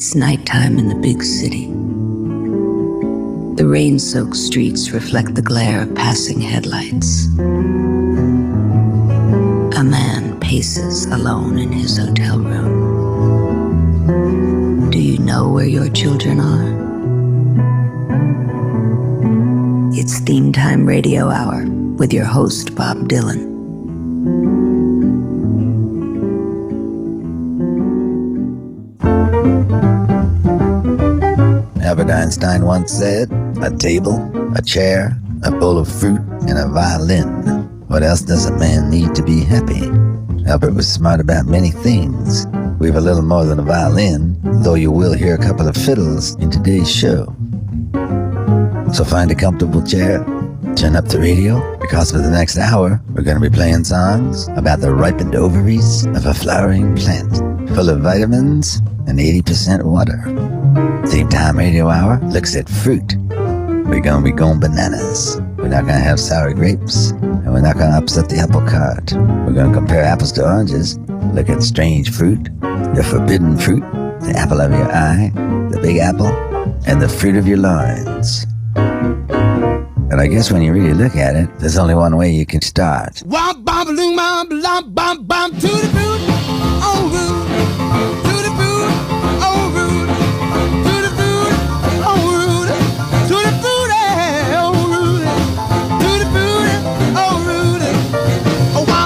It's nighttime in the big city. The rain-soaked streets reflect the glare of passing headlights. A man paces alone in his hotel room. Do you know where your children are? It's Theme Time Radio Hour with your host, Bob Dylan. Albert Einstein once said, a table, a chair, a bowl of fruit, and a violin. What else does a man need to be happy? Albert was smart about many things. We've a little more than a violin, though you will hear a couple of fiddles in today's show. So find a comfortable chair, turn up the radio, because for the next hour, we're going to be playing songs about the ripened ovaries of a flowering plant, full of vitamins and 80% water. Theme Time Radio Hour looks at fruit. We're going to be going bananas. We're not going to have sour grapes, and we're not going to upset the apple cart. We're going to compare apples to oranges, look at strange fruit, the forbidden fruit, the apple of your eye, the big apple, and the fruit of your loins. And I guess when you really look at it, there's only one way you can start. To the fruit, oh root. To the fruit, oh root. To the fruit, oh root. To the fruit, oh root. To the fruit, oh root. Oh, I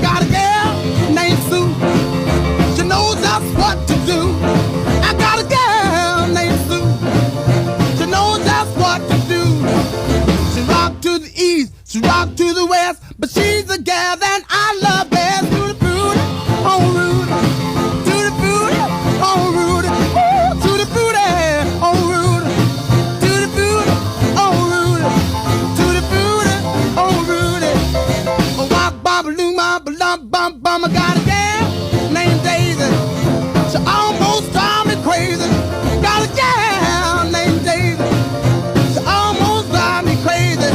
got a girl named Sue. She knows just what to do. I got a girl named Sue. She knows just what to do. She rock to the east, she rock to the west, but she's a gal that I love best. To the fruit, oh root. To the fruit, oh root. Ooh, to the fruit, oh root. To the fruit, oh root. To the fruit, oh root. Oh, I got a gal named Daisy. She almost drive me crazy. Got a gal named Daisy. She almost drive me crazy.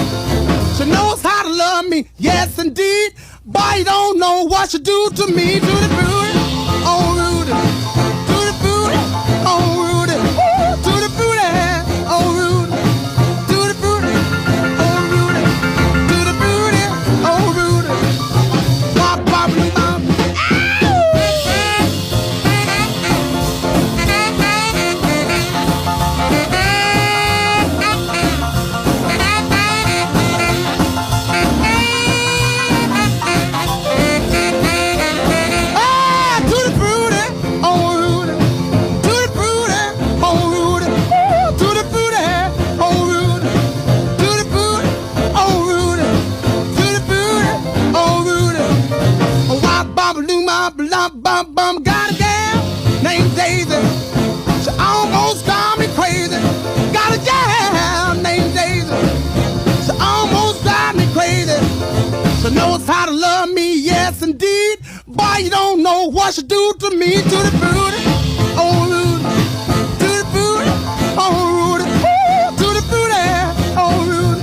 She knows how to love me, yes indeed. Boy, you don't know what she do to me. To the fruit, oh Rudy. To the fruit, oh Rudy. Ooh, to the fruit, oh Rudy. To the fruit, oh Rudy. To the fruit, oh Rudy. Bop, bop, bop. Got a gal named Daisy. She almost drive me crazy. Got a gal named Daisy. She almost drive me crazy. She knows how to love me, yes indeed. Boy, you don't know what she do to me. To the fruit, oh Rudy. To the fruit, oh Rudy. Ooh, to the fruit, oh Rudy.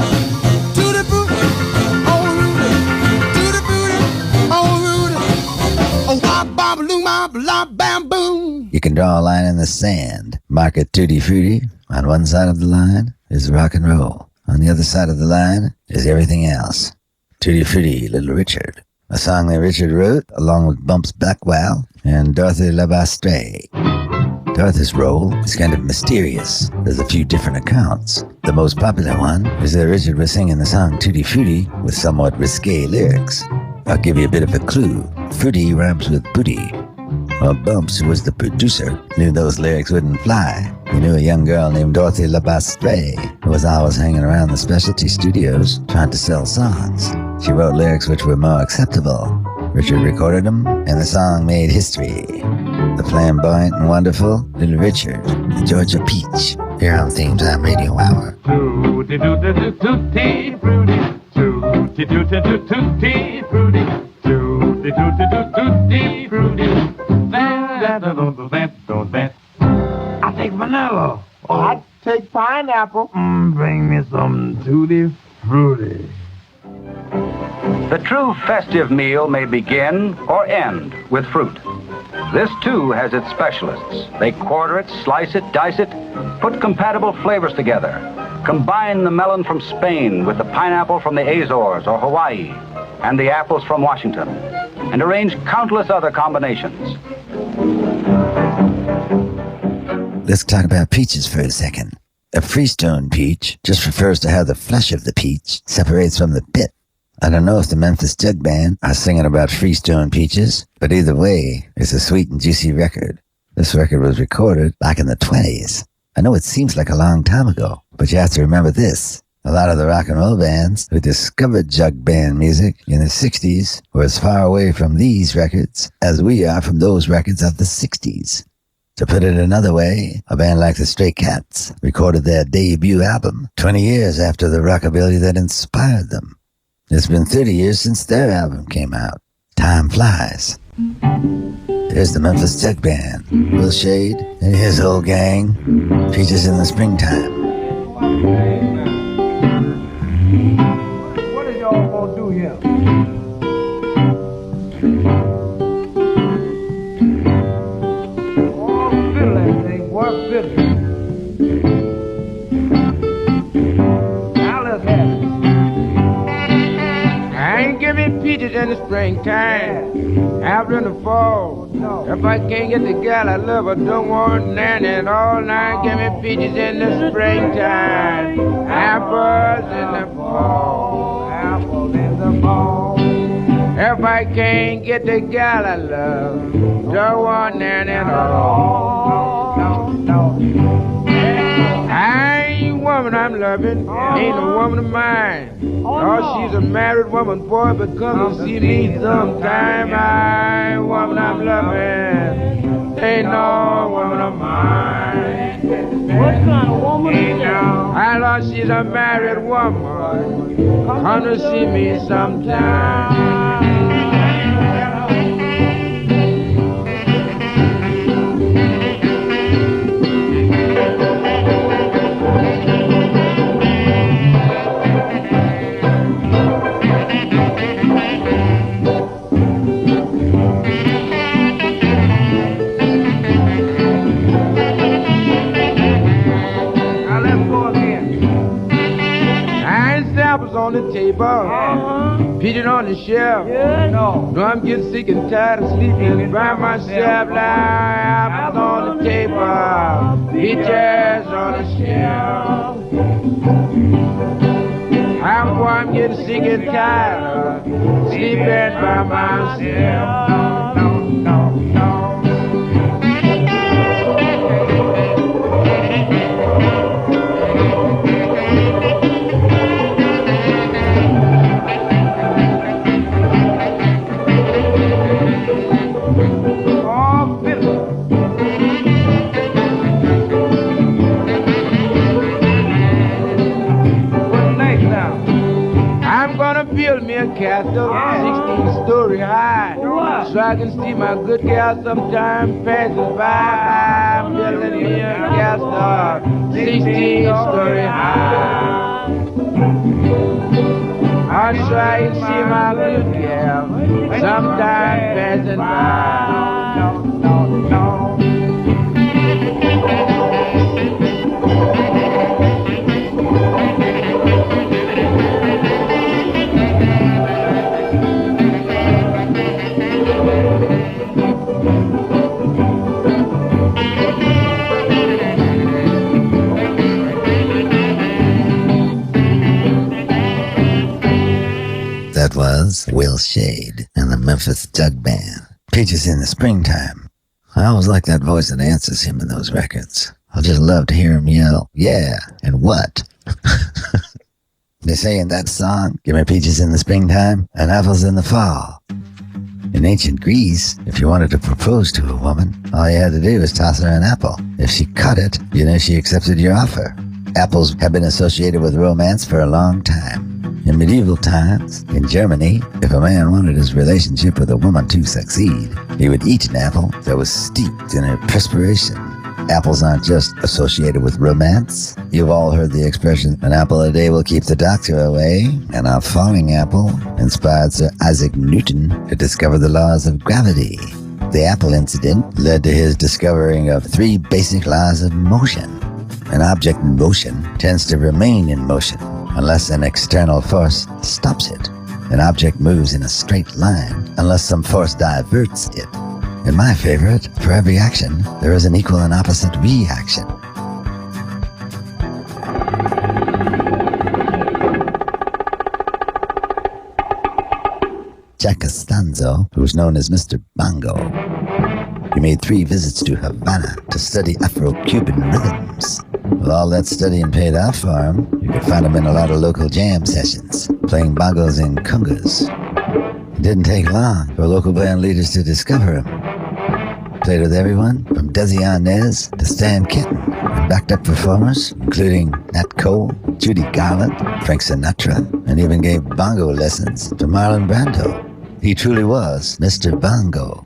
To the fruit, oh Rudy. To the fruit, oh Rudy. Oh, bam, boom. You can draw a line in the sand, mark it tutti frutti. On one side of the line is rock and roll. On the other side of the line is everything else. Tutti frutti, Little Richard. A song that Richard wrote along with Bumps Blackwell and Dorothy LeBastre. Dorothy's role is kind of mysterious. There's a few different accounts. The most popular one is that Richard was singing the song Tutti Frutti with somewhat risque lyrics. I'll give you a bit of a clue. Fruity rhymes with booty. Well, Bumps, who was the producer, knew those lyrics wouldn't fly. He knew a young girl named Dorothy LeBastre, who was always hanging around the specialty studios trying to sell songs. She wrote lyrics which were more acceptable. Richard recorded them, and the song made history. The flamboyant and wonderful Little Richard, the Georgia Peach, here on Theme Time Radio Hour. Tutti, tutti, tutti, fruity. Tutti, tutti, tutti, fruity. Tutti, tutti, tutti, fruity. I take vanilla. Oh, I take pineapple. Bring me some tutti fruity. The true festive meal may begin or end with fruit. This, too, has its specialists. They quarter it, slice it, dice it, put compatible flavors together, combine the melon from Spain with the pineapple from the Azores or Hawaii and the apples from Washington, and arrange countless other combinations. Let's talk about peaches for a second. A freestone peach just refers to how the flesh of the peach separates from the pit. I don't know if the Memphis Jug Band are singing about freestone peaches, but either way, it's a sweet and juicy record. This record was recorded back in the 20s. I know it seems like a long time ago, but you have to remember this. A lot of the rock and roll bands who discovered jug band music in the 60s were as far away from these records as we are from those records of the 60s. To put it another way, a band like the Stray Cats recorded their debut album 20 years after the rockabilly that inspired them. It's been 30 years since their album came out. Time flies. Here's the Memphis Jug Band, Will Shade and his whole gang, Peaches in the Springtime. What is y'all gonna do here? Oh, fiddle that thing, boy, fiddle. Now let's have it. I ain't giving peaches in the springtime, after in the fall. No. If I can't get the gal I love, I don't want none at all. Now give me peaches in the springtime, apples in the fall, apples in the fall. If I can't get the gal I love, don't want none at all. No. I ain't woman I'm loving, ain't a woman of mine. Oh, she's a married woman, boy, but come and see me sometime. I ain't woman I'm loving, ain't no woman of mine. What kind of woman is that? I know she's a married woman, come to see me sometime. On the table, peaches on the shelf. No, I'm getting sick and tired of sleeping by myself. Now apples on the table, peaches on the shelf. I'm getting sick and tired of sleeping by myself. No. Build me a castle, 16-story high, so I can see my good gal sometime passes by. I'm building me a castle, 16-story high. I'll try and see my good gal sometime passing by. No. That was Will Shade and the Memphis Jug Band. Peaches in the Springtime. I always like that voice that answers him in those records. I just love to hear him yell, yeah, and what? They say in that song, give me peaches in the springtime and apples in the fall. In ancient Greece, if you wanted to propose to a woman, all you had to do was toss her an apple. If she cut it, you know she accepted your offer. Apples have been associated with romance for a long time. In medieval times, in Germany, if a man wanted his relationship with a woman to succeed, he would eat an apple that was steeped in her perspiration. Apples aren't just associated with romance. You've all heard the expression, an apple a day will keep the doctor away, and our falling apple inspired Sir Isaac Newton to discover the laws of gravity. The Apple incident led to his discovering of 3 basic laws of motion. An object in motion tends to remain in motion unless an external force stops it. An object moves in a straight line unless some force diverts it. And my favorite, for every action, there is an equal and opposite reaction. Jack Costanzo, who was known as Mr. Bongo. He made 3 visits to Havana to study Afro-Cuban rhythms. With all that studying paid off for him, you could find him in a lot of local jam sessions, playing bongos and congas. It didn't take long for local band leaders to discover him. Played with everyone from Desi Arnaz to Stan Kenton, and backed up performers including Nat Cole, Judy Garland, Frank Sinatra, and even gave bongo lessons to Marlon Brando. He truly was Mr. Bongo.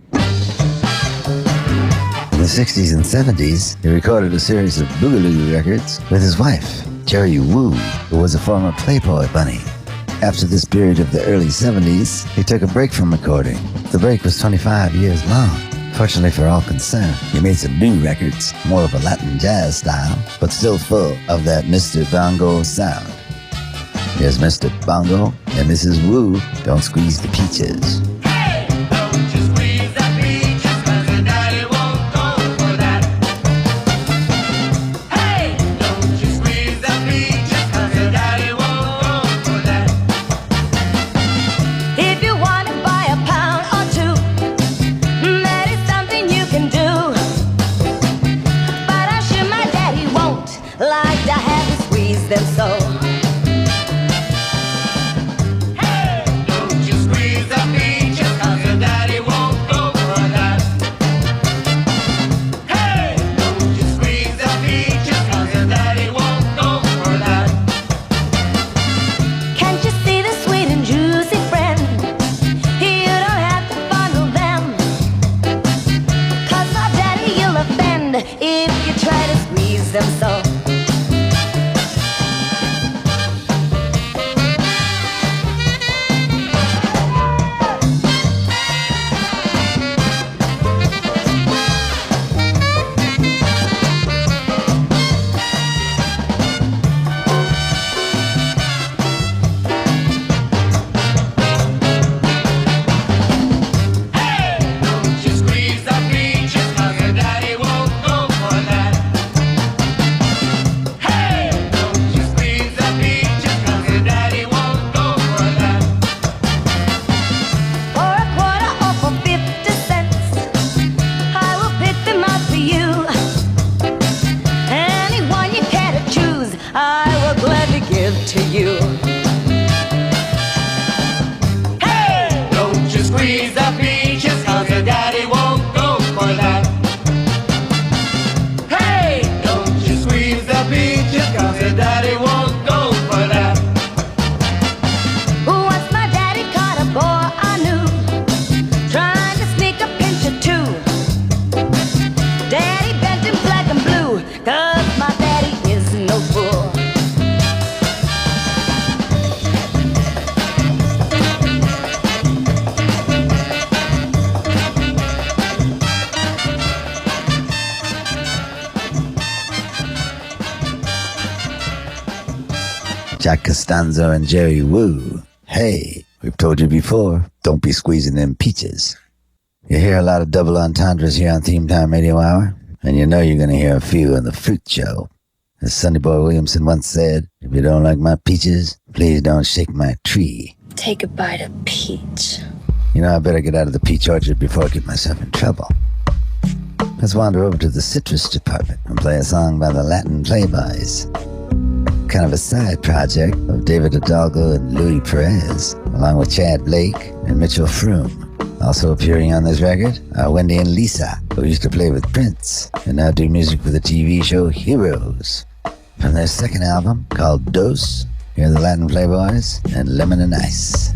In the 60s and 70s, he recorded a series of boogaloo records with his wife, Jerry Wu, who was a former Playboy bunny. After this period of the early 70s, he took a break from recording. The break was 25 years long. Fortunately for all concerned, he made some new records, more of a Latin jazz style, but still full of that Mr. Bongo sound. Here's Mr. Bongo and Mrs. Wu, Don't Squeeze the Peaches. If you try to squeeze them so. To you. Hey! Don't you squeeze the peaches, 'cause your daddy won't go for that. Hey! Don't you squeeze the peaches, 'cause your daddy won't go for that. Once my daddy caught a boy I knew, trying to sneak a pinch or 2. Daddy bent him black and blue, 'cause my daddy is no fool. Jack Costanzo and Jerry Wu. Hey, we've told you before, don't be squeezing them peaches. You hear a lot of double entendres here on Theme Time Radio Hour, and you know you're going to hear a few in the Fruit Show. As Sonny Boy Williamson once said, if you don't like my peaches, please don't shake my tree. Take a bite of peach. You know, I better get out of the peach orchard before I get myself in trouble. Let's wander over to the citrus department and play a song by the Latin Playboys. Kind of a side project of David Hidalgo and Louis Perez, along with Chad Blake and Mitchell Froome. Also appearing on this record are Wendy and Lisa, who used to play with Prince and now do music for the TV show Heroes. From their second album, called Dos, here are the Latin Playboys and Lemon and Ice.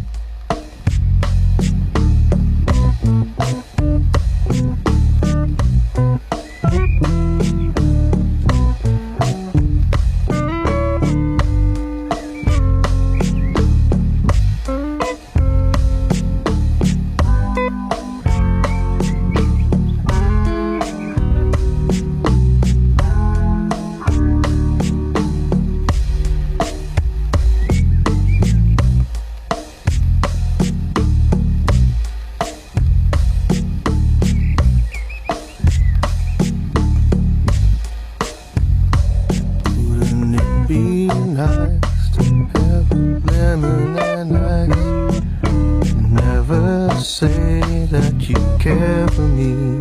say that you care for me.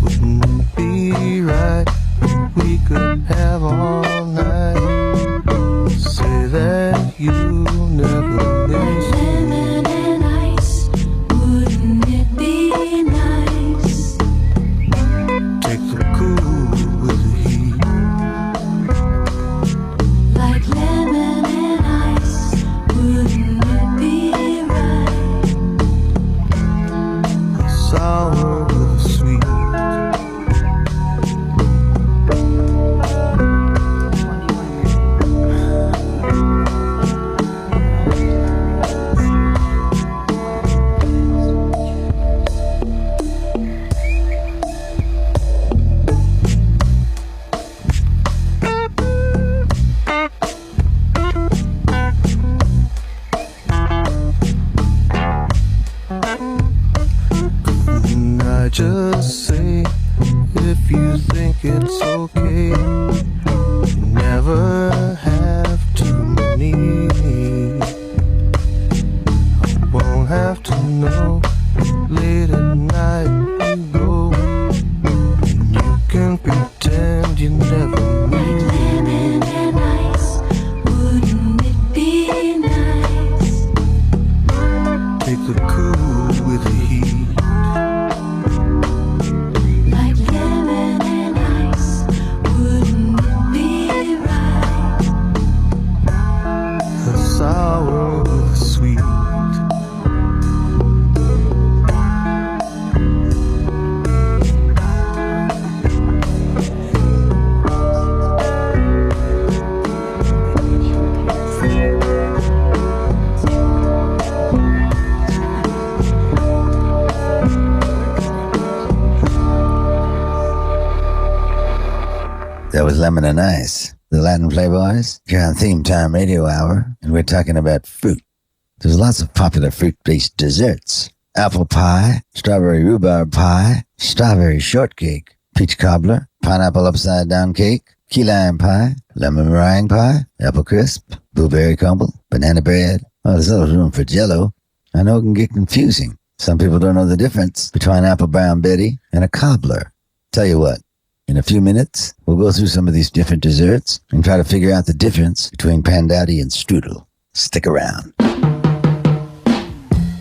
Wouldn't it be right if we could have all night? Say that you never miss me. Lemon and ice, wouldn't it be nice? Take the cool with the heat. Like lemon and ice, wouldn't it be right? Sour with the sweet. Just say if you think it's okay. You never have to need me. I won't have to know. Late at night you go, and you can pretend you never knew. Lemon and ice, wouldn't it be nice? Take the cool with the heat. Like lemon and ice, wouldn't it be right? The sour with the sweet. That was Lemon and Ice, the Latin Playboys. You're on Theme Time Radio Hour, and we're talking about fruit. There's lots of popular fruit-based desserts. Apple pie, strawberry rhubarb pie, strawberry shortcake, peach cobbler, pineapple upside-down cake, key lime pie, lemon meringue pie, apple crisp, blueberry crumble, banana bread. Oh, there's little room for jello. I know it can get confusing. Some people don't know the difference between apple brown Betty and a cobbler. Tell you what. In a few minutes, we'll go through some of these different desserts and try to figure out the difference between pandowdy and strudel. Stick around.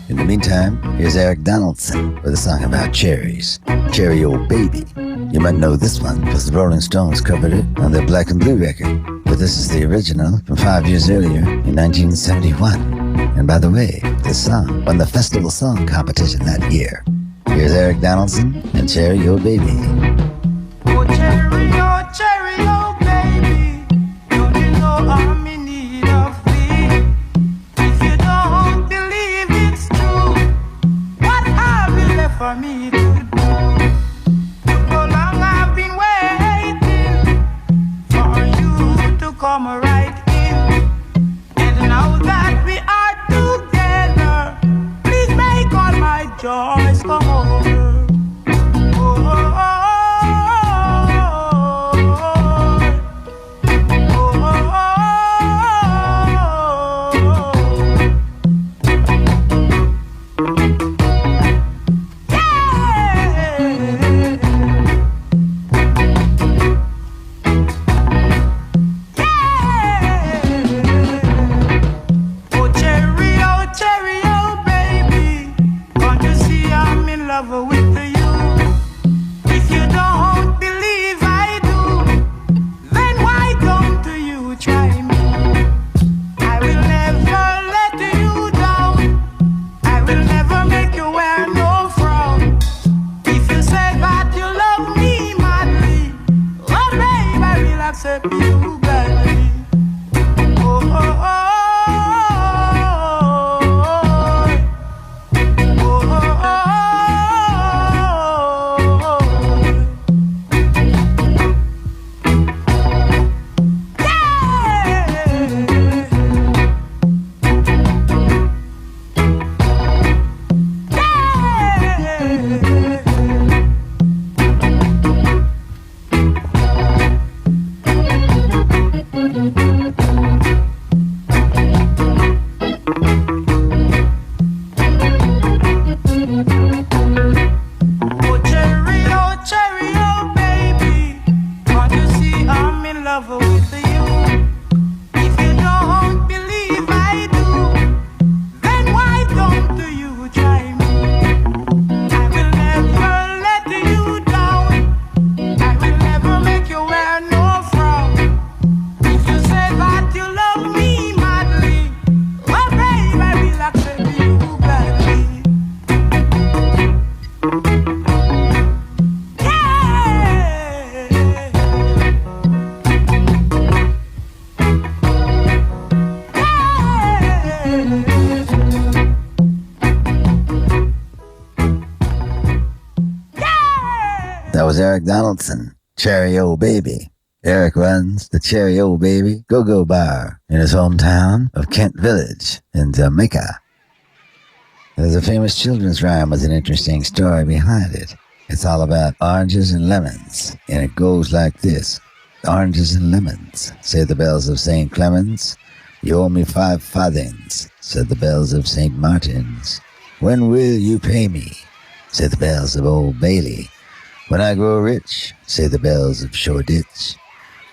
In the meantime, here's Eric Donaldson with a song about cherries. Cherry Old Baby. You might know this one because the Rolling Stones covered it on their Black and Blue record. But this is the original from 5 years earlier in 1971. And by the way, this song won the Festival Song Competition that year. Here's Eric Donaldson and Cherry Old Baby. Cherry, oh baby, don't you know I'm in need of thee? If you don't believe it's true, what have you left for me to do? So long I've been waiting for you to come right in. And now that we are together, please make all my joys come over. Oh, oh, oh. Eric Donaldson, Cherry Old Baby. Eric runs the Cherry Old Baby Go-Go Bar in his hometown of Kent Village in Jamaica. There's a famous children's rhyme with an interesting story behind it. It's all about oranges and lemons, and it goes like this. Oranges and lemons, say the bells of St. Clements. You owe me 5 farthings, said the bells of St. Martin's. When will you pay me, say the bells of Old Bailey. When I grow rich, say the bells of Shoreditch.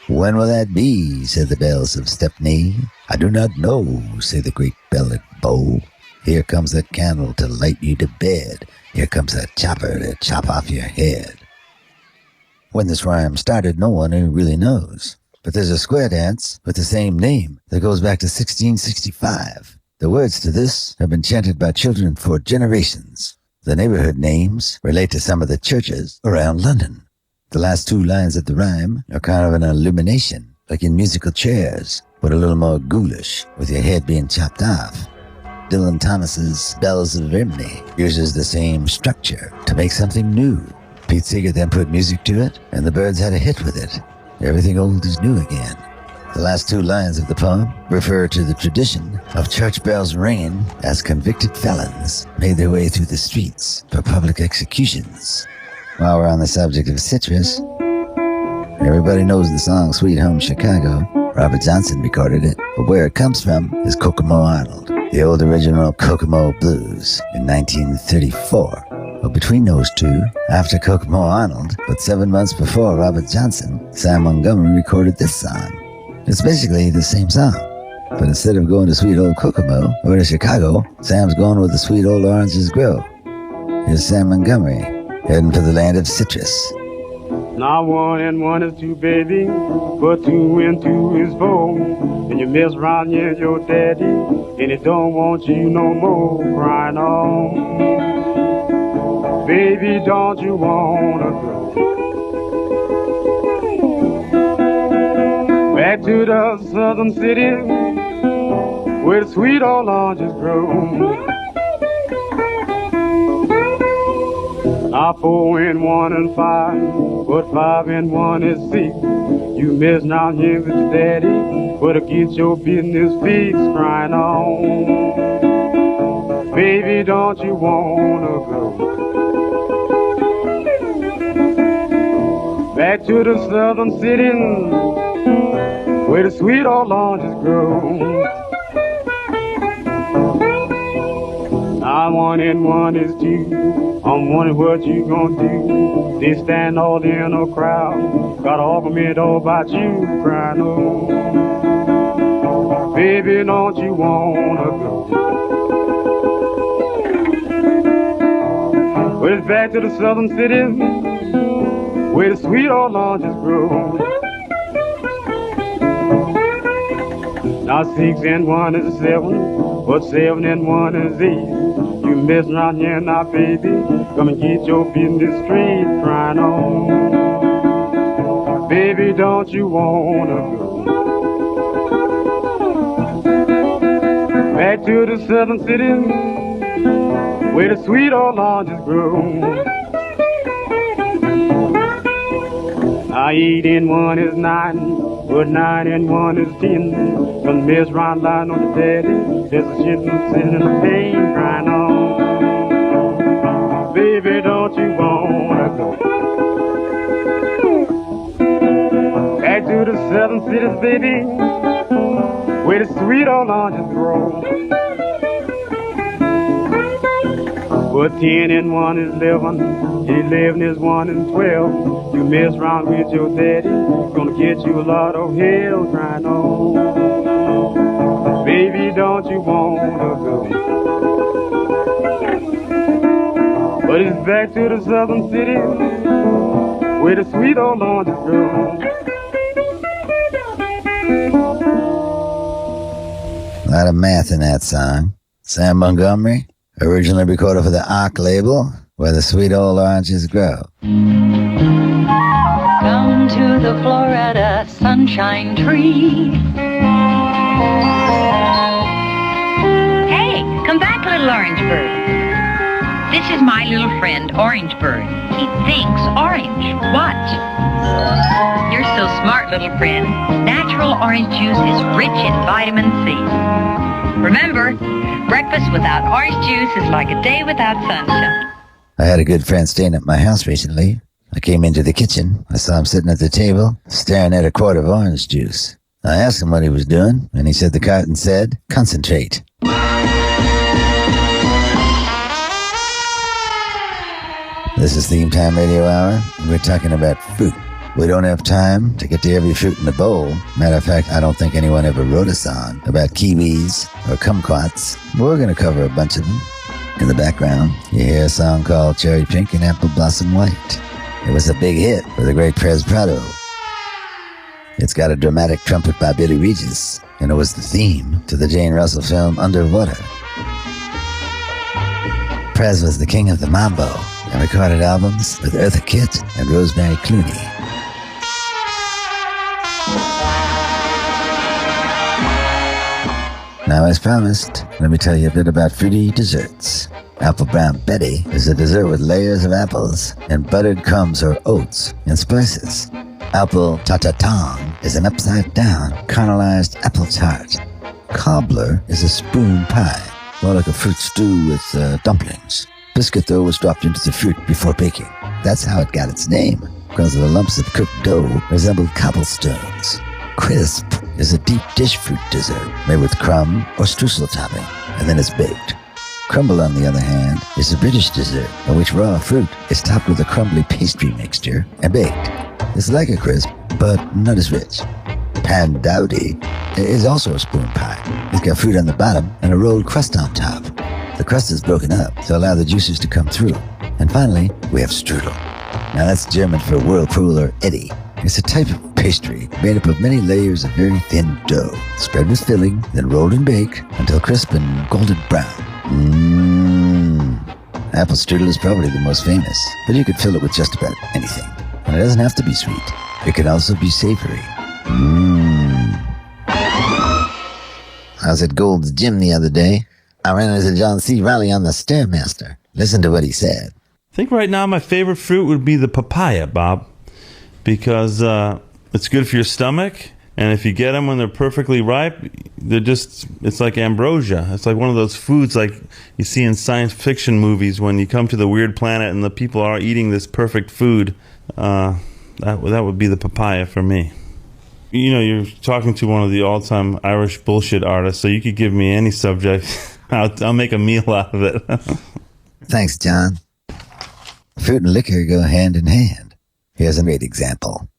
When will that be, said the bells of Stepney. I do not know, say the great bell at Bow. Here comes a candle to light you to bed. Here comes a chopper to chop off your head. When this rhyme started, no one really knows. But there's a square dance with the same name that goes back to 1665. The words to this have been chanted by children for generations. The neighborhood names relate to some of the churches around London. The last 2 lines of the rhyme are kind of an illumination, like in musical chairs, but a little more ghoulish, with your head being chopped off. Dylan Thomas's Bells of Rimney uses the same structure to make something new. Pete Seeger then put music to it, and the Byrds had a hit with it. Everything old is new again. The last 2 lines of the poem refer to the tradition of church bells ringing as convicted felons made their way through the streets for public executions. While we're on the subject of citrus, everybody knows the song Sweet Home Chicago. Robert Johnson recorded it, but where it comes from is Kokomo Arnold, the old original Kokomo Blues in 1934. But between those two, after Kokomo Arnold, but 7 months before Robert Johnson, Sam Montgomery recorded this song. It's basically the same song, but instead of going to sweet old Kokomo or to Chicago, Sam's going where the sweet old oranges grow. Here's Sam Montgomery, heading for the land of citrus. Now 1 and 1 is 2, baby, but 2 and 2 is 4. And you mess around here, your daddy, and he don't want you no more, crying on. Baby, don't you wanna go back to the southern city where the sweet old oranges grow? Now 4 and 1 and 5, but 5 and 1 is 6. You messing out here with your daddy, better get your business fixed, crying on. Baby, don't you wanna go back to the southern city where the sweet old oranges grow? Now 1 and 1 is 2. I'm wondering what you gonna do. They stand all in a crowd, got all of me all about you, crying oh. Baby, don't you wanna go? Well, it's back to the southern city where the sweet old oranges grow. Now 6 and 1 is 7, but 7 and 1 is 8. You messing around here now, baby, come and get your business straight, crying on. Baby, don't you wanna go back to the southern city where the sweet old oranges grow? Now 8 and 1 is 9, but 9 and 1 is 10. Don't mess around lying on the daddy, there's a shit sitting in the pain, crying on. Baby, don't you wanna go back to the southern cities, baby, where the sweet old oranges grow? But 10 and 1 is 11, 11 is 1 and 12. You mess around with your daddy, gonna get you a lot of hell, crying on. Baby, don't you wanna go? But it's back to the southern city where the sweet old oranges grow. A lot of math in that song. Sam Montgomery, originally recorded for the Arc label, where the sweet old oranges grow. Come to the Florida sunshine tree. Hey, come back, little orange bird. This is my little friend, Orangebird. He thinks orange. What? You're so smart, little friend. Natural orange juice is rich in vitamin C. Remember, breakfast without orange juice is like a day without sunshine. I had a good friend staying at my house recently. I came into the kitchen. I saw him sitting at the table, staring at a quart of orange juice. I asked him what he was doing, and he said the carton said, "Concentrate." This is Theme Time Radio Hour, and we're talking about fruit. We don't have time to get to every fruit in the bowl. Matter of fact, I don't think anyone ever wrote a song about kiwis or kumquats, but we're going to cover a bunch of them. In the background, you hear a song called Cherry Pink and Apple Blossom White. It was a big hit for the great Prez Prado. It's got a dramatic trumpet by Billy Regis, and it was the theme to the Jane Russell film Underwater. Prez was the king of the mambo and recorded albums with Eartha Kitt and Rosemary Clooney. Now, as promised, let me tell you a bit about fruity desserts. Apple Brown Betty is a dessert with layers of apples and buttered crumbs or oats and spices. Apple Tatatang is an upside-down, caramelized apple tart. Cobbler is a spoon pie, more like a fruit stew with dumplings. Biscuit, though, was dropped into the fruit before baking. That's how it got its name, because the lumps of cooked dough resembled cobblestones. Crisp is a deep dish fruit dessert made with crumb or streusel topping, and then it's baked. Crumble, on the other hand, is a British dessert in which raw fruit is topped with a crumbly pastry mixture and baked. It's like a crisp, but not as rich. Pandowdy is also a spoon pie. It's got fruit on the bottom and a rolled crust on top. The crust is broken up to allow the juices to come through. And finally, we have strudel. Now that's German for whirlpool or eddy. It's a type of pastry made up of many layers of very thin dough, spread with filling, then rolled and baked until crisp and golden brown. Apple strudel is probably the most famous, but you could fill it with just about anything. And it doesn't have to be sweet. It can also be savory. I was at Gold's Gym the other day. I ran into John C. Reilly on the Stairmaster. Listen to what he said. I think right now my favorite fruit would be the papaya, Bob, because it's good for your stomach, and if you get them when they're perfectly ripe, it's like ambrosia. It's like one of those foods like you see in science fiction movies when you come to the weird planet and the people are eating this perfect food. That would be the papaya for me. You know, you're talking to one of the all-time Irish bullshit artists, so you could give me any subject. I'll make a meal out of it. Thanks, John. Fruit and liquor go hand in hand. Here's a great example.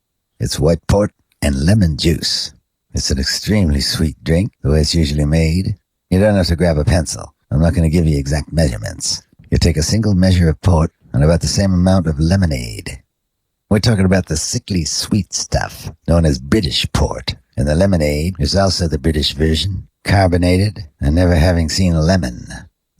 It's white port and lemon juice. It's an extremely sweet drink, the way it's usually made. You don't have to grab a pencil. I'm not going to give you exact measurements. You take a single measure of port and about the same amount of lemonade. We're talking about the sickly sweet stuff known as British port. And the lemonade is also the British version, carbonated and never having seen a lemon.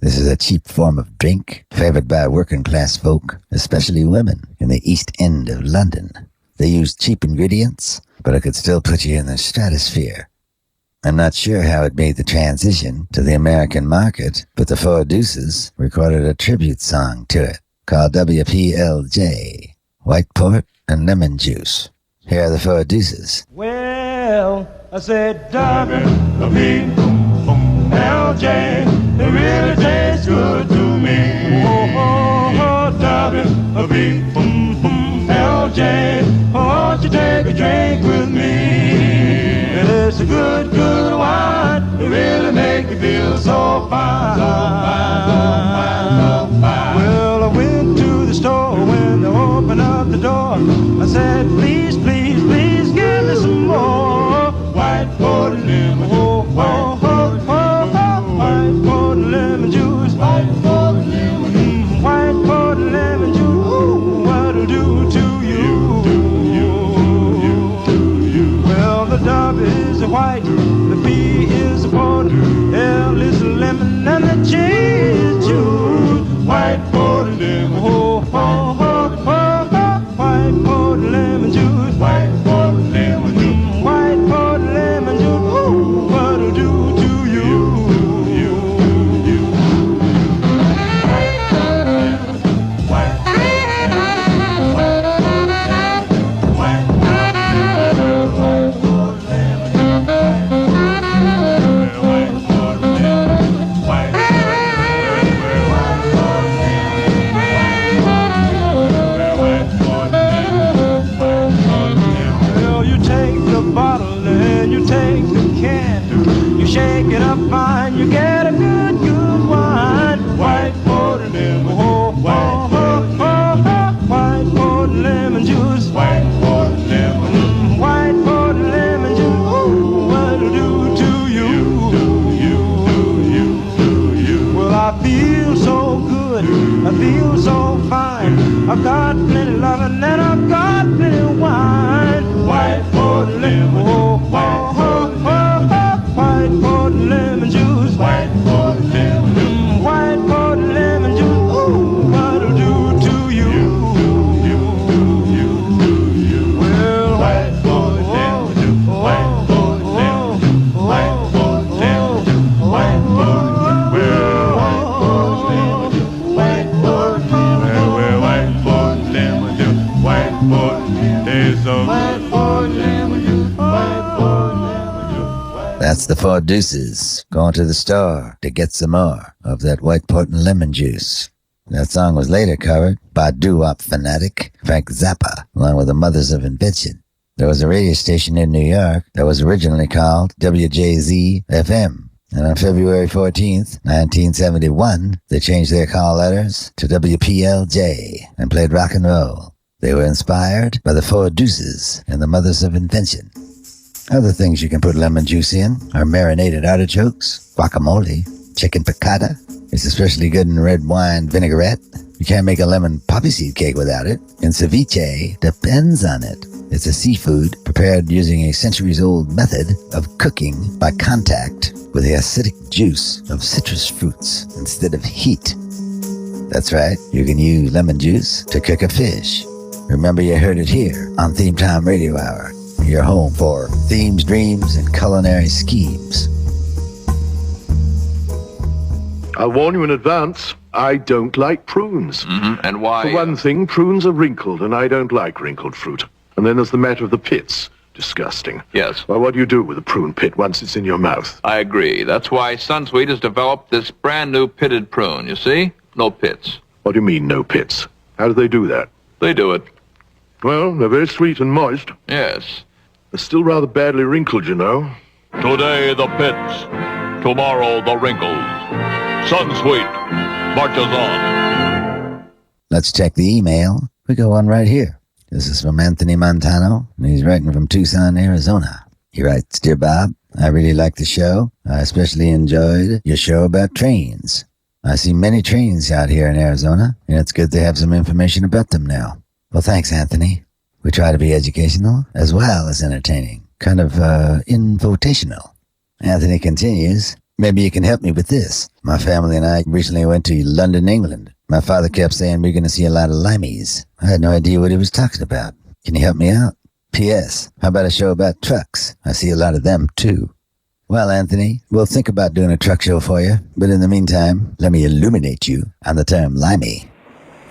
This is a cheap form of drink favored by working class folk, especially women in the East End of London. They use cheap ingredients, but it could still put you in the stratosphere. I'm not sure how it made the transition to the American market, but the Four Deuces recorded a tribute song to it called WPLJ, White Port and Lemon Juice. Here are the Four Deuces. Well, I said WPLJ, it really tastes good to me. Oh, WPLJ, won't you take a drink with me? It's a good, good wine, it really make you feel so fine. Well, I went to the store when they opened up the door. I said, please, please, please give me some more white port and lemon. White port and lemon juice. White port and lemon juice. White port and lemon juice. Ooh, what'll do to you? Well, the W is a white, the P is a port, L is a lemon, and I feel so good, I feel so fine. I got plenty loving and I got plenty wine. White for the lemon, oh, white for the lemon, white for the lemon juice, white for the lemon juice, white for the lemon juice. Ooh, what'll do to you? Well, white for the lemon juice, white for the lemon juice, white for the lemon juice, white for the That's the Four Deuces going to the store to get some more of that white Portland lemon juice. That song was later covered by doo-wop fanatic Frank Zappa, along with the Mothers of Invention. There was a radio station in New York that was originally called WJZ-FM, and on February 14th, 1971, they changed their call letters to WPLJ and played rock and roll. They were inspired by the Four Deuces and the Mothers of Invention. Other things you can put lemon juice in are marinated artichokes, guacamole, chicken piccata. It's especially good in red wine vinaigrette. You can't make a lemon poppy seed cake without it. And ceviche depends on it. It's a seafood prepared using a centuries-old method of cooking by contact with the acidic juice of citrus fruits instead of heat. That's right, you can use lemon juice to cook a fish. Remember, you heard it here on Theme Time Radio Hour, your home for themes, dreams, and culinary schemes. I'll warn you in advance, I don't like prunes. Mm-hmm. And why? For one thing, prunes are wrinkled, and I don't like wrinkled fruit. And then there's the matter of the pits. Disgusting. Yes. Well, what do you do with a prune pit once it's in your mouth? I agree. That's why Sunsweet has developed this brand new pitted prune, you see? No pits. What do you mean, no pits? How do they do that? They do it. Well, they're very sweet and moist. Yes. They're still rather badly wrinkled, you know. Today the pits, tomorrow the wrinkles. Sunsweet marches on. Let's check the email. We go on right here. This is from Anthony Montano, and he's writing from Tucson, Arizona. He writes, Dear Bob, I really like the show. I especially enjoyed your show about trains. I see many trains out here in Arizona, and it's good to have some information about them now. Well, thanks, Anthony. We try to be educational as well as entertaining. Kind of, infotational. Anthony continues, maybe you can help me with this. My family and I recently went to London, England. My father kept saying we're going to see a lot of limeys. I had no idea what he was talking about. Can you help me out? P.S. How about a show about trucks? I see a lot of them, too. Well, Anthony, we'll think about doing a truck show for you, but in the meantime, let me illuminate you on the term limey.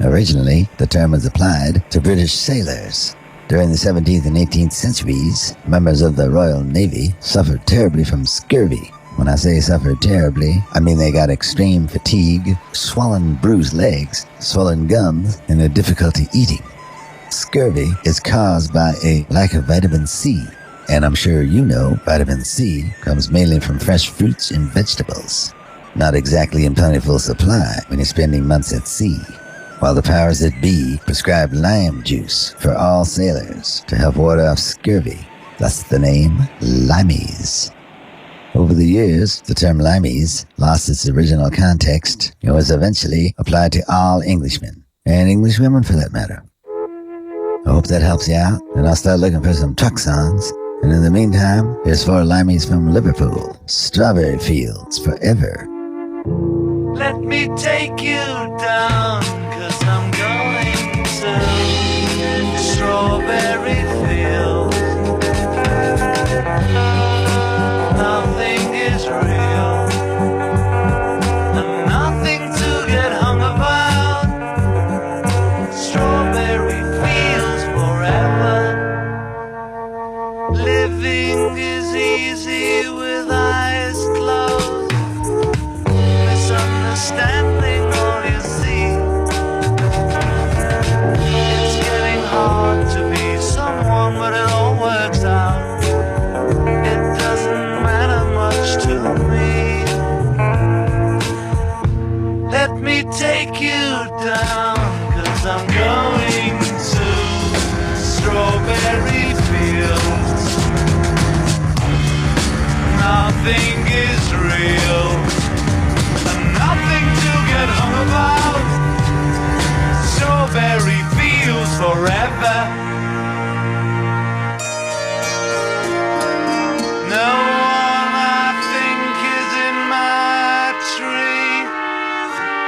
Originally, the term was applied to British sailors. During the 17th and 18th centuries, members of the Royal Navy suffered terribly from scurvy. When I say suffered terribly, I mean they got extreme fatigue, swollen bruised legs, swollen gums, and a difficulty eating. Scurvy is caused by a lack of vitamin C, and I'm sure you know vitamin C comes mainly from fresh fruits and vegetables. Not exactly in plentiful supply when you're spending months at sea. While the powers that be prescribed lime juice for all sailors to help ward off scurvy. Thus the name limeys. Over the years, the term limeys lost its original context and was eventually applied to all Englishmen, and Englishwomen for that matter. I hope that helps you out, and I'll start looking for some truck songs. And in the meantime, here's 4 limeys from Liverpool. Strawberry Fields Forever. Let me take you down, 'cause I'm going to strawberry fields. Nothing is real, and nothing to get hung about. Strawberry fields forever. Living is easy with eyes closed. Misunderstanding all you see. It's getting hard to be someone, but it all works out. It doesn't matter much to me. Let me take you down, 'cause I'm going to strawberry fields. Nothing is real, and nothing to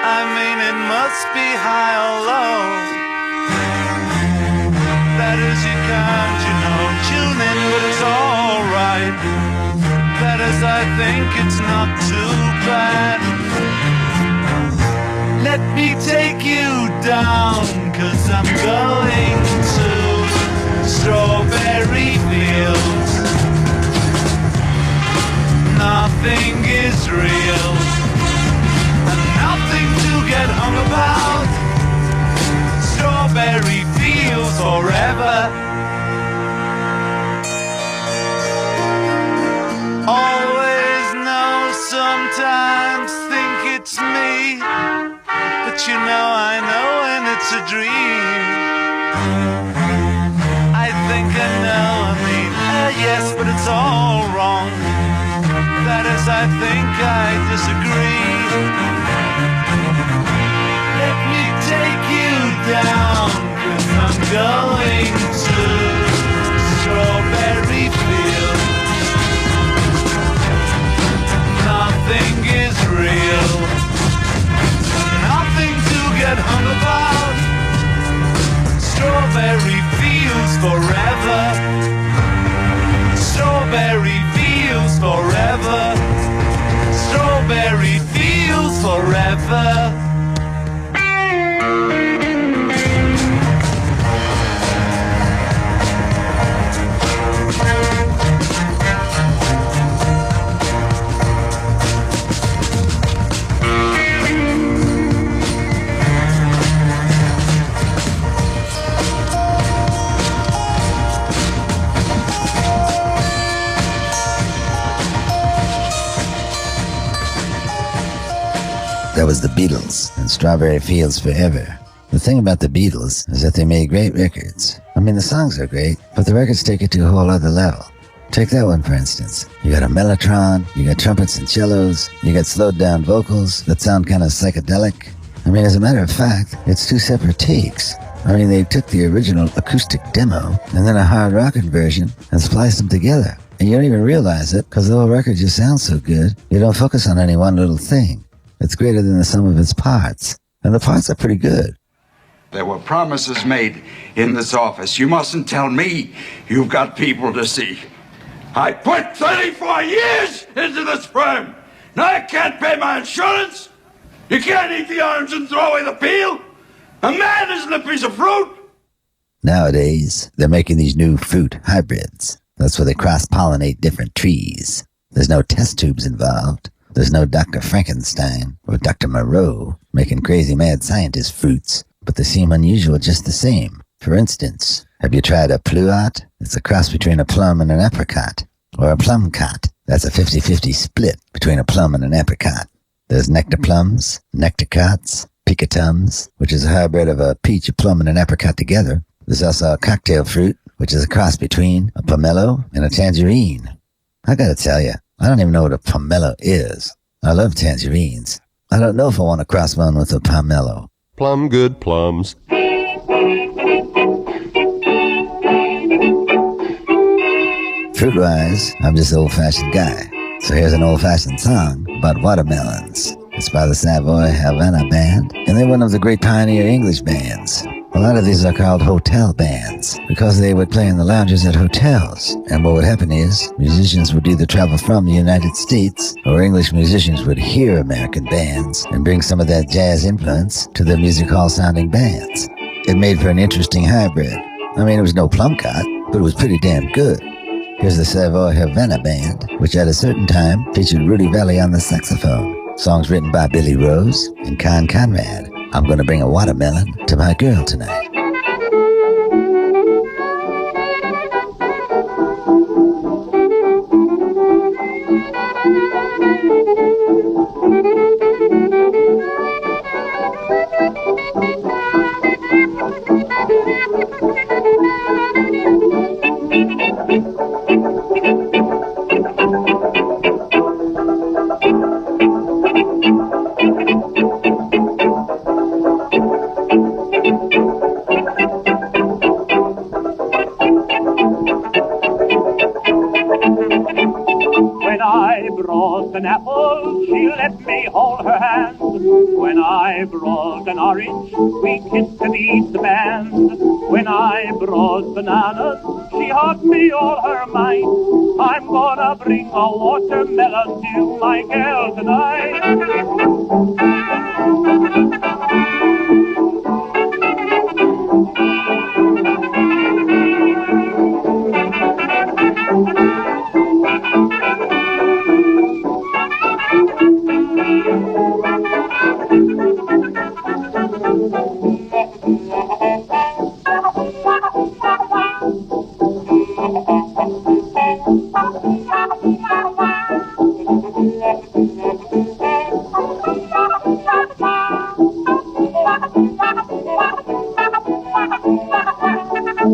I mean, it must be high or low. That is, you can't, tune in, but it's alright. That is, I think it's not too bad. Let me take you down, 'cause I'm going to strawberry fields. Nothing is real, and nothing to get hung about. Strawberry fields forever. Always know, sometimes think it's me, but I know when it's a dream. I think I know, yes, but it's all wrong. That is, I think I disagree. Let me take you down, 'cause I'm going to strawberry fields. Nothing is real, nothing to get hung about. Strawberry fields forever. Strawberry fields forever. Strawberry fields forever. That was the Beatles and Strawberry Fields Forever. The thing about the Beatles is that they made great records. The songs are great, but the records take it to a whole other level. Take that one, for instance. You got a mellotron, you got trumpets and cellos, you got slowed down vocals that sound kind of psychedelic. As a matter of fact, it's two separate takes. They took the original acoustic demo and then a hard rockin' version and spliced them together. And you don't even realize it, because the whole record just sounds so good, you don't focus on any one little thing. It's greater than the sum of its parts. And the parts are pretty good. There were promises made in this office. You mustn't tell me you've got people to see. I put 34 years into this firm. Now I can't pay my insurance. You can't eat the orange and throw away the peel. A man isn't a piece of fruit. Nowadays, they're making these new fruit hybrids. That's where they cross-pollinate different trees. There's no test tubes involved. There's no Dr. Frankenstein or Dr. Moreau making crazy mad scientist fruits, but they seem unusual just the same. For instance, have you tried a pluot? It's a cross between a plum and an apricot. Or a plumcot. That's a 50-50 split between a plum and an apricot. There's nectar plums, nectarcots, picatums, which is a hybrid of a peach, a plum, and an apricot together. There's also a cocktail fruit, which is a cross between a pomelo and a tangerine. I gotta tell you, I don't even know what a pomelo is. I love tangerines. I don't know if I want to cross one with a pomelo. Plum good plums. Fruit-wise, I'm just an old-fashioned guy. So here's an old-fashioned song about watermelons. It's by the Savoy Havana Band, and they're one of the great pioneer English bands. A lot of these are called hotel bands because they would play in the lounges at hotels. And what would happen is musicians would either travel from the United States or English musicians would hear American bands and bring some of that jazz influence to their music hall sounding bands. It made for an interesting hybrid. It was no plumcot, but it was pretty damn good. Here's the Savoy Havana Band, which at a certain time featured Rudy Valley on the saxophone. Songs written by Billy Rose and Con Conrad. I'm gonna bring a watermelon to my girl tonight. hand. When I brought an orange, we kissed and eat the band. When I brought bananas, she hugged me all her might. I'm gonna bring a watermelon to my girl tonight.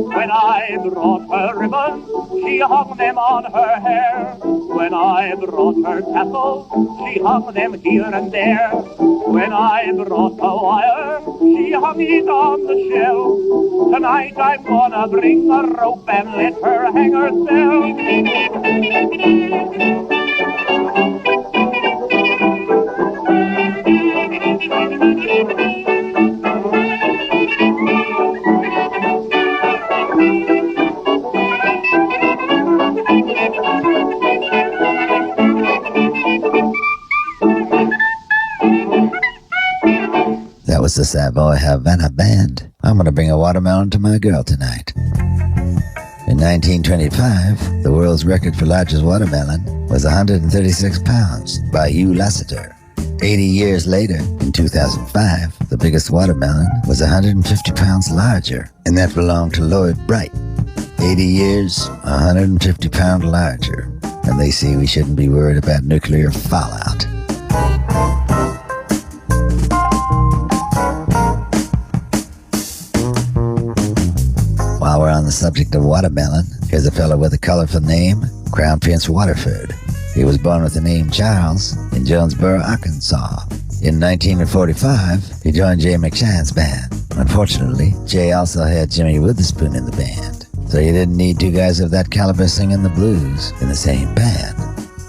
When I brought her ribbons, she hung them on her hair. When I brought her tassels, she hung them here and there. When I brought a wire, she hung it on the shelf. Tonight I'm gonna bring a rope and let her hang herself. That was the Savoy Havana Band. I'm gonna bring a watermelon to my girl tonight. In 1925, the world's record for largest watermelon was 136 pounds by Hugh Lassiter. 80 years later, in 2005, the biggest watermelon was 150 pounds larger, and that belonged to Lloyd Bright. 80 years, 150 pounds larger. And they say we shouldn't be worried about nuclear fallout. While we're on the subject of watermelon, here's a fellow with a colorful name, Crown Prince Waterford. He was born with the name Charles in Jonesboro, Arkansas. In 1945, he joined Jay McShine's band. Unfortunately, Jay also had Jimmy Witherspoon in the band, so you didn't need two guys of that caliber singing the blues in the same band.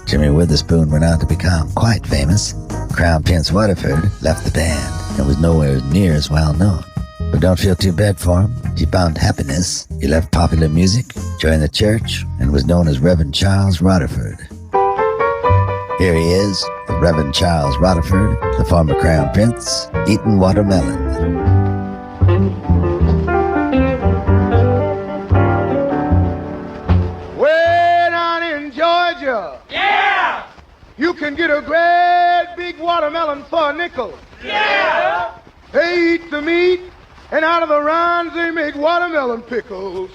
Jimmy Witherspoon went on to become quite famous. Crown Prince Waterford left the band and was nowhere near as well known. But don't feel too bad for him. He found happiness. He left popular music, joined the church, and was known as Reverend Charles Rutherford. Here he is, the Reverend Charles Rutherford, the former Crown Prince, eating watermelon. Way down in Georgia. Yeah! You can get a great big watermelon for a nickel. Yeah! They eat the meat, and out of the rinds they make watermelon pickles.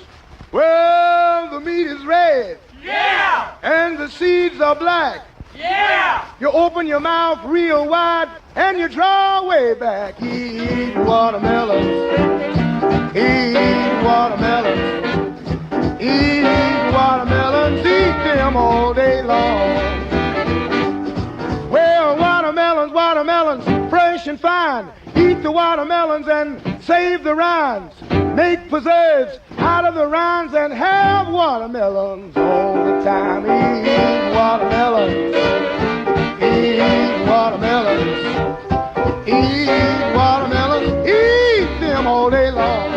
Well, the meat is red. Yeah! And the seeds are black. Yeah! You open your mouth real wide, and you draw way back. Eat watermelons. Eat watermelons. Eat watermelons. Eat them all day long. Well, watermelons, watermelons, fresh and fine. Eat the watermelons and save the rinds. Make preserves out of the rinds and have watermelons all the time. Eat watermelons. Eat watermelons. Eat watermelons. Eat them all day long.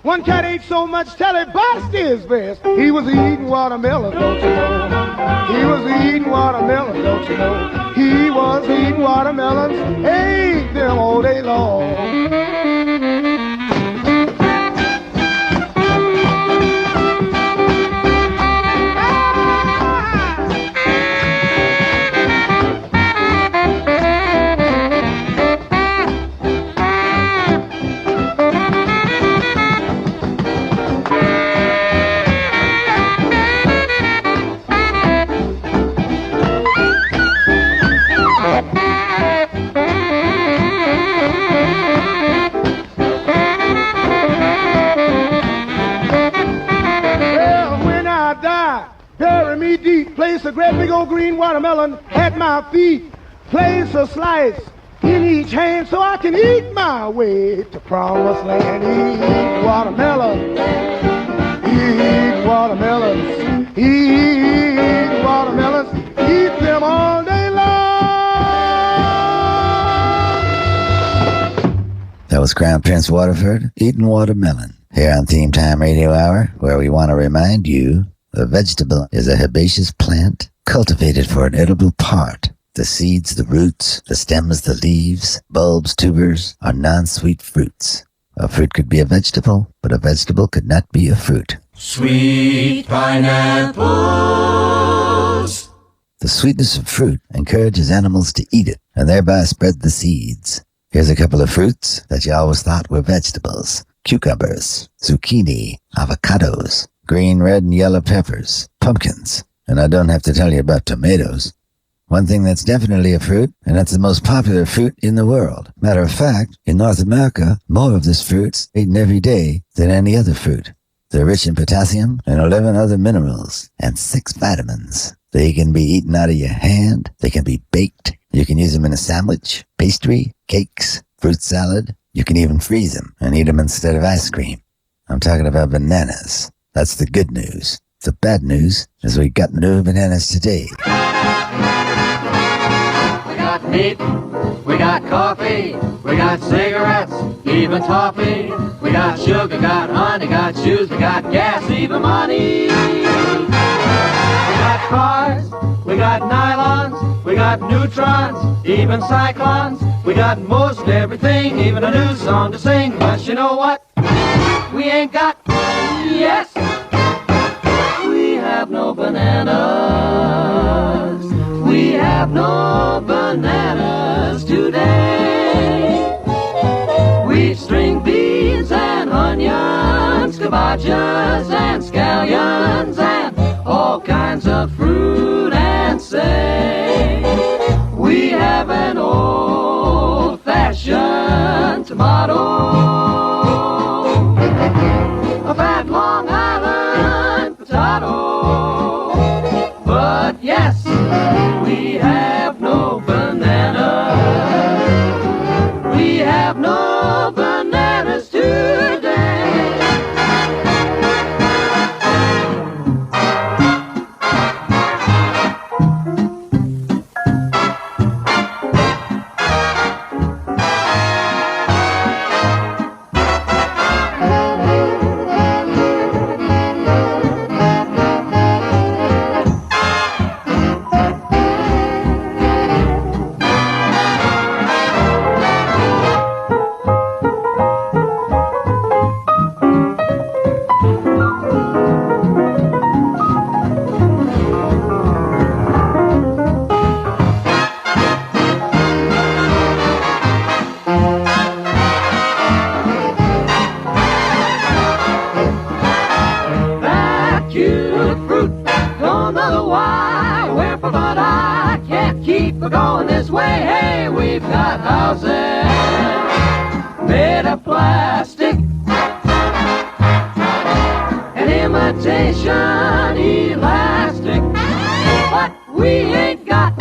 One cat ate so much till he bust his vest. He was eating watermelon, don't you know? He was eating watermelon, don't you know? He was eating watermelons, ate them all day long. me deep. Place a great big old green watermelon at my feet. Place a slice in each hand so I can eat my way to promised land. Eat watermelon, eat watermelons, eat watermelons, eat them all day long. That was Crown Prince Waterford eating watermelon here on Theme Time Radio Hour, where we want to remind you the vegetable is a herbaceous plant cultivated for an edible part. The seeds, the roots, the stems, the leaves, bulbs, tubers are non-sweet fruits. A fruit could be a vegetable, but a vegetable could not be a fruit. Sweet pineapples. The sweetness of fruit encourages animals to eat it and thereby spread the seeds. Here's a couple of fruits that you always thought were vegetables. Cucumbers, zucchini, avocados, green, red, and yellow peppers, pumpkins, and I don't have to tell you about tomatoes. One thing that's definitely a fruit, and that's the most popular fruit in the world. Matter of fact, in North America, more of this fruit's eaten every day than any other fruit. They're rich in potassium and 11 other minerals and 6 vitamins. They can be eaten out of your hand. They can be baked. You can use them in a sandwich, pastry, cakes, fruit salad. You can even freeze them and eat them instead of ice cream. I'm talking about bananas. That's the good news. The bad news is we got no bananas today. We got meat, we got coffee, we got cigarettes, even toffee. We got sugar, got honey, got shoes, we got gas, even money. We got cars, we got nylons, we got neutrons, even cyclones. We got most everything, even a new song to sing. But you know what? We ain't got, yes, we have no bananas. We have no bananas today. Wheat, string beans, and onions, cabbages, and scallions, and all kinds of fruit and say. We have an old-fashioned tomato, a fat Long Island potato, but yes, we have no bananas. We have no bananas today. Going this way, hey, we've got houses made of plastic and imitation elastic, but we ain't got,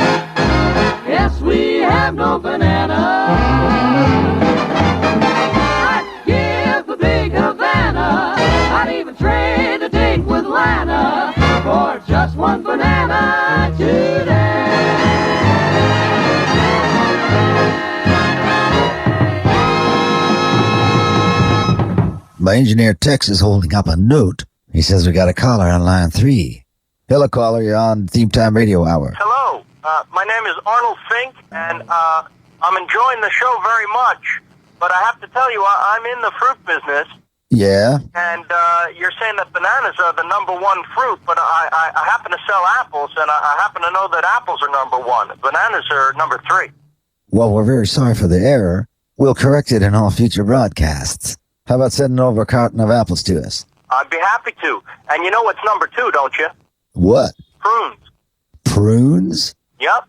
yes, we have no banana. I'd give the big Havana, I'd even trade a date with Lana for just one banana today. My engineer Tex is holding up a note. He says we got a caller on line 3. Hello, caller. You're on Theme Time Radio Hour. Hello. My name is Arnold Fink, and I'm enjoying the show very much. But I have to tell you, I'm in the fruit business. Yeah? And you're saying that bananas are the number one fruit, but I happen to sell apples, and I happen to know that apples are number one. Bananas are number 3. Well, we're very sorry for the error. We'll correct it in all future broadcasts. How about sending over a carton of apples to us? I'd be happy to. And you know what's number 2, don't you? What? Prunes. Prunes? Yep.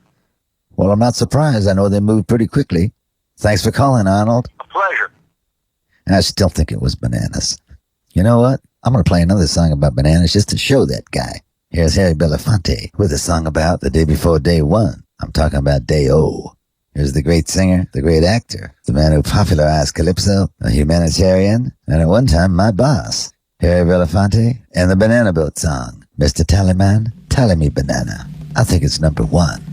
Well, I'm not surprised. I know they move pretty quickly. Thanks for calling, Arnold. A pleasure. And I still think it was bananas. You know what? I'm going to play another song about bananas just to show that guy. Here's Harry Belafonte with a song about the day before day one. I'm talking about day O. Here's the great singer, the great actor, the man who popularized Calypso, a humanitarian, and at one time my boss, Harry Belafonte, and the Banana Boat song, Mr. Tallyman, Tally Me Banana. I think it's number one.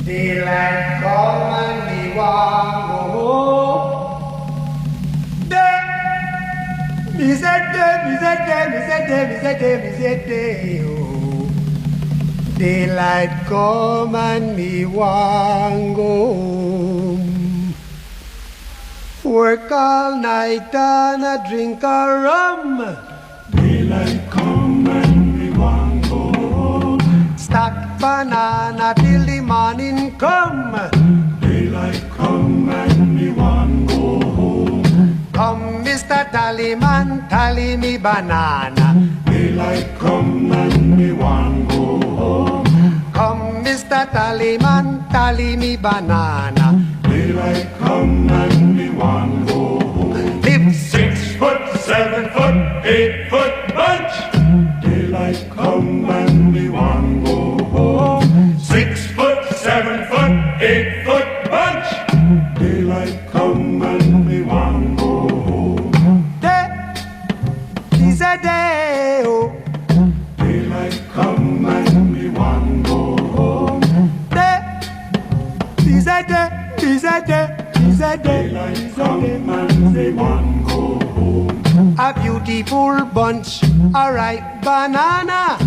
Daylight come and me want go home. Me say oh. Daylight come and me want go home. Work all night and a drink a rum. Daylight come and me want go home. Stack banana till the morning come. Daylight come and me want go home. Come, Mr. Tallyman, tally me banana. Daylight come and me want go home. Come, Mr. Tallyman, tally me banana. Daylight come and me want go home. Live 6 foot, 7 foot, 8 foot bunch. Daylight come and me want go home. 6 foot, 7 foot, 8 foot bunch. Daylight come and me want go home. Day is a day, oh. Daylight come and me want go home. Day is a day, is a day, is a day. Daylight come and me want go home. A beautiful bunch, a ripe banana.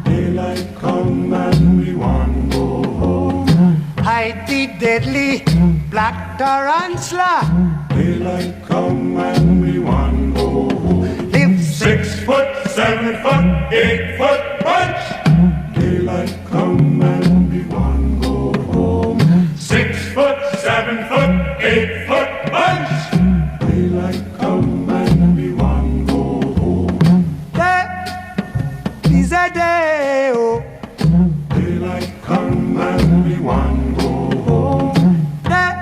Daylight come and we want go home. Hide the deadly black tarantula. Daylight come and we want go home. Live 6 foot, 7 foot, 8 foot bunch. Daylight come and we want go home. 6 foot, 7 foot, 8 foot bunch. Daylight come and we want go home. Day is a day, oh. Daylight come and we want go home. Day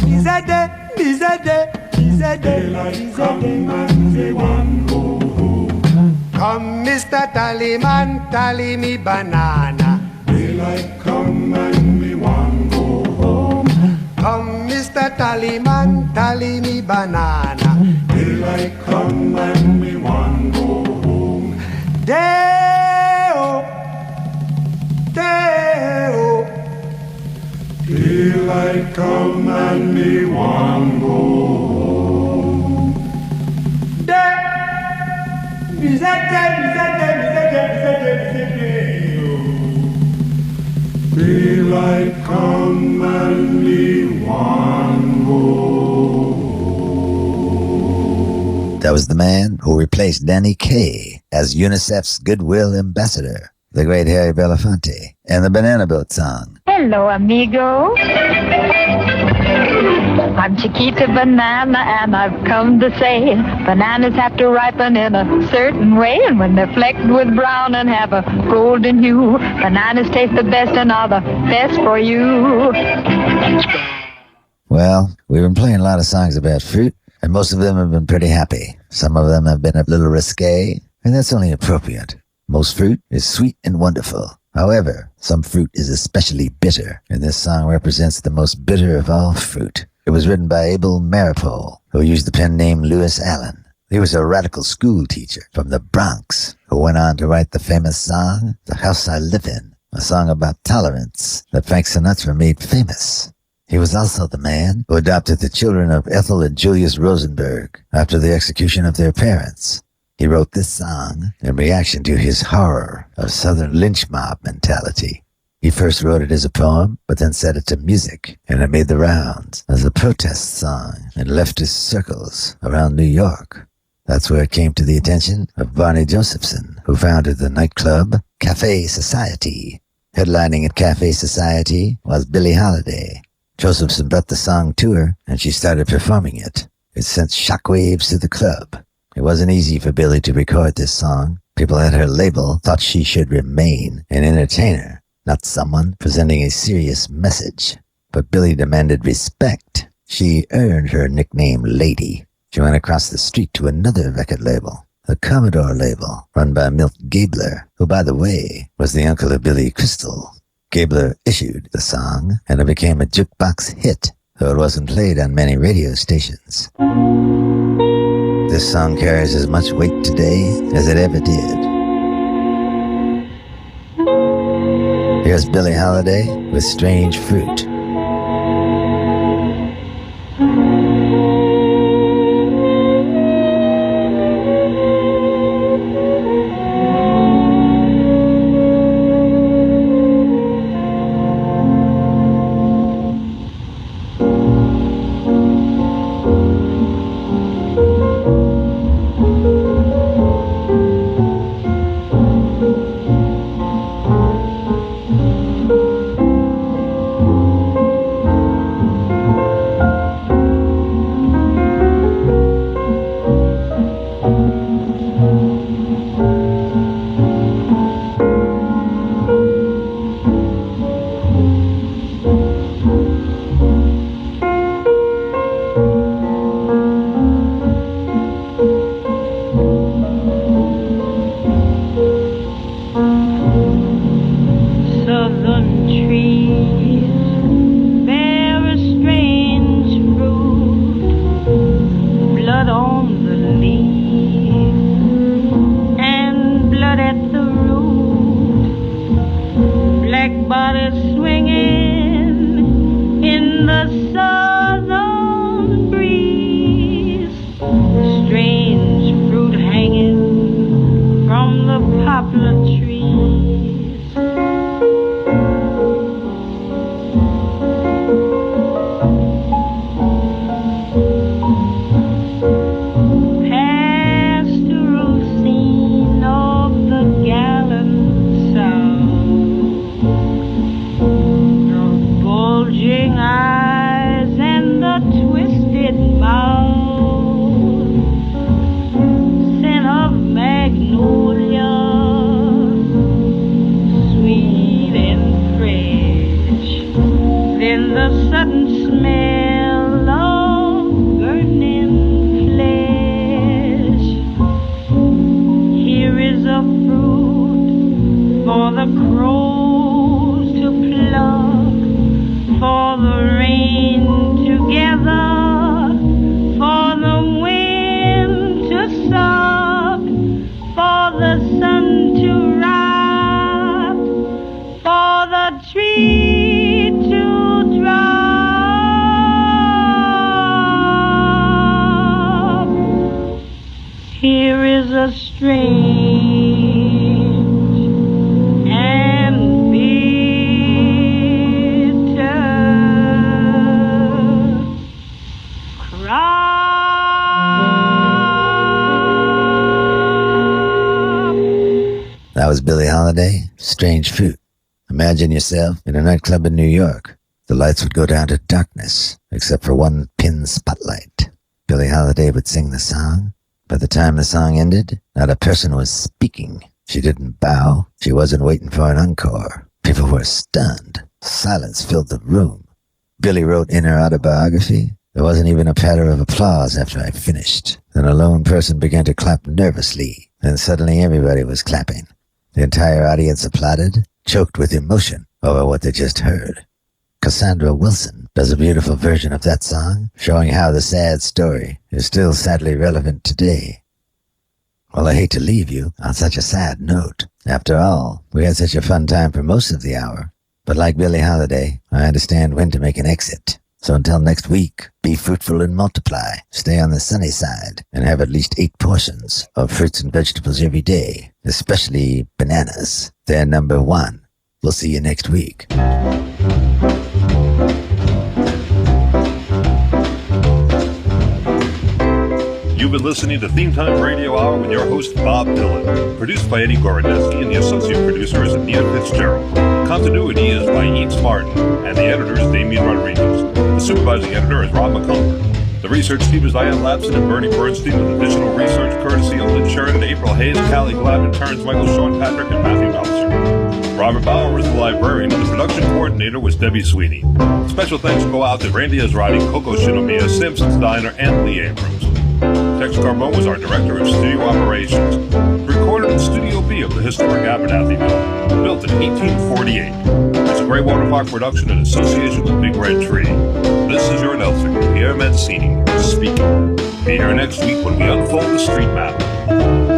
is a day, is a day, is a day. Daylight come and we want go home. Come, Mr. Tallyman, tally me banana. Daylight come and we want go home. Come, Mr. Tallyman, tally me banana. Daylight come and we want go home. Day-o, day-o. Daylight come and me want go home. Day, is a day, is a day, is a day, is a day, is a day. Daylight come and me want go home. That was the man who replaced Danny Kaye as UNICEF's Goodwill Ambassador, the great Harry Belafonte, and the Banana Boat song. Hello, amigo. I'm Chiquita Banana, and I've come to say bananas have to ripen in a certain way, and when they're flecked with brown and have a golden hue, bananas taste the best and are the best for you. Well, we've been playing a lot of songs about fruit, and most of them have been pretty happy. Some of them have been a little risque, and that's only appropriate. Most fruit is sweet and wonderful. However, some fruit is especially bitter, and this song represents the most bitter of all fruit. It was written by Abel Maripol, who used the pen name Lewis Allen. He was a radical school teacher from the Bronx who went on to write the famous song, The House I Live In, a song about tolerance that Frank Sinatra made famous. He was also the man who adopted the children of Ethel and Julius Rosenberg after the execution of their parents. He wrote this song in reaction to his horror of Southern lynch mob mentality. He first wrote it as a poem, but then set it to music, and it made the rounds as a protest song in leftist circles around New York. That's where it came to the attention of Barney Josephson, who founded the nightclub Cafe Society. Headlining at Cafe Society was Billie Holiday. Josephson brought the song to her, and she started performing it. It sent shockwaves to the club. It wasn't easy for Billie to record this song. People at her label thought she should remain an entertainer, not someone presenting a serious message. But Billie demanded respect. She earned her nickname Lady. she went across the street to another record label, the Commodore label, run by Milt Gabler, who, by the way, was the uncle of Billy Crystal. Gabler issued the song, and it became a jukebox hit, though it wasn't played on many radio stations. This song carries as much weight today as it ever did. Here's Billie Holiday with Strange Fruit. That was Billie Holiday, Strange Fruit. Imagine yourself in a nightclub in New York. The lights would go down to darkness, except for one pin spotlight. Billie Holiday would sing the song. By the time the song ended, not a person was speaking. She didn't bow. She wasn't waiting for an encore. People were stunned. Silence filled the room. Billie wrote in her autobiography, "There wasn't even a patter of applause after I finished. Then a lone person began to clap nervously. Then suddenly everybody was clapping. The entire audience applauded, choked with emotion over what they just heard." Cassandra Wilson does a beautiful version of that song, showing how the sad story is still sadly relevant today. Well, I hate to leave you on such a sad note. After all, we had such a fun time for most of the hour. But like Billie Holiday, I understand when to make an exit. So until next week, be fruitful and multiply, stay on the sunny side, and have at least 8 portions of fruits and vegetables every day, especially bananas. They're number 1. We'll see you next week. You've been listening to Theme Time Radio Hour with your host, Bob Dylan. Produced by Eddie Gorodeski, and the associate producer is Anita Fitzgerald. Continuity is by Eats Martin, and the editor is Damian Rodriguez. The supervising editor is Rob McCumber. The research team is Diane Lapson and Bernie Bernstein, with additional research courtesy of Lynn Sheridan, April Hayes, Callie Glavin, Terrence Michael, Sean Patrick, and Matthew Meltzer. Robert Bauer was the librarian, and the production coordinator was Debbie Sweeney. Special thanks go out to Randy Azrati, Coco Shinomiya, Simpson's Diner, and Lee Abrams. Tex Carbone was our Director of Studio Operations. Recorded in Studio B of the historic Abernathy Building, built in 1848. It's a Greywater Park production in association with Big Red Tree. This is your announcer, Pierre Mancini, speaking. Be here next week when we unfold the street map.